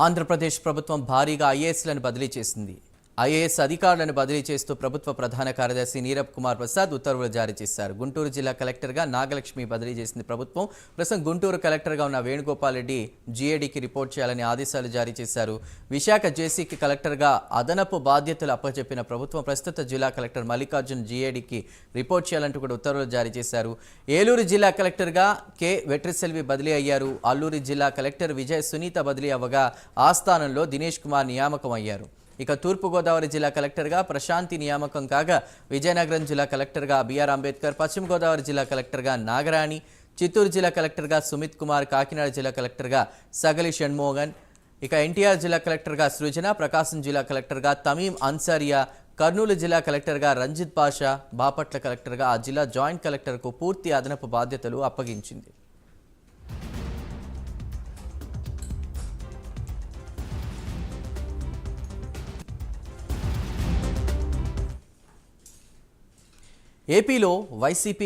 ఆంధ్రప్రదేశ్ ప్రభుత్వం భారీగా ఐఏఎస్లను బదిలీ చేసింది. ఐఏఎస్ అధికారులను బదిలీ చేస్తూ ప్రభుత్వ ప్రధాన కార్యదర్శి నీరబ్ కుమార్ ప్రసాద్ ఉత్తర్వులు జారీ చేశారు. గుంటూరు జిల్లా కలెక్టర్గా నాగలక్ష్మి బదిలీ చేసింది ప్రభుత్వం. ప్రస్తుతం గుంటూరు కలెక్టర్గా ఉన్న వేణుగోపాల్ రెడ్డి జీఏడీకి రిపోర్ట్ చేయాలని ఆదేశాలు జారీ చేశారు. విశాఖ జేసీకి కలెక్టర్గా అదనపు బాధ్యతలు అప్పచెప్పిన ప్రభుత్వం ప్రస్తుత జిల్లా కలెక్టర్ మల్లికార్జున్ జీఏడీకి రిపోర్ట్ చేయాలంటూ కూడా ఉత్తర్వులు జారీ చేశారు. ఏలూరు జిల్లా కలెక్టర్గా కె వెట్రిసెల్వి బదిలీ అయ్యారు. అల్లూరి జిల్లా కలెక్టర్ విజయ సునీత బదిలీ అవ్వగా ఆ స్థానంలో దినేష్ కుమార్ నియామకం అయ్యారు. ఇక తూర్పుగోదావరి జిల్లా కలెక్టర్గా ప్రశాంతి నియామకం కాగా విజయనగరం జిల్లా కలెక్టర్గా బిఆర్ అంబేద్కర్, పశ్చిమ గోదావరి జిల్లా కలెక్టర్గా నాగరాణి, చిత్తూరు జిల్లా కలెక్టర్గా సుమిత్ కుమార్, కాకినాడ జిల్లా కలెక్టర్గా సగలి షణ్మోహన్, ఇక ఎన్టీఆర్ జిల్లా కలెక్టర్గా సృజన, ప్రకాశం జిల్లా కలెక్టర్గా తమీం అన్సారియా, కర్నూలు జిల్లా కలెక్టర్గా రంజిత్ పాషా, బాపట్ల కలెక్టర్గా ఆ జిల్లా జాయింట్ కలెక్టర్కు పూర్తి అదనపు బాధ్యతలు అప్పగించింది. ఏపీలో వైసీపీ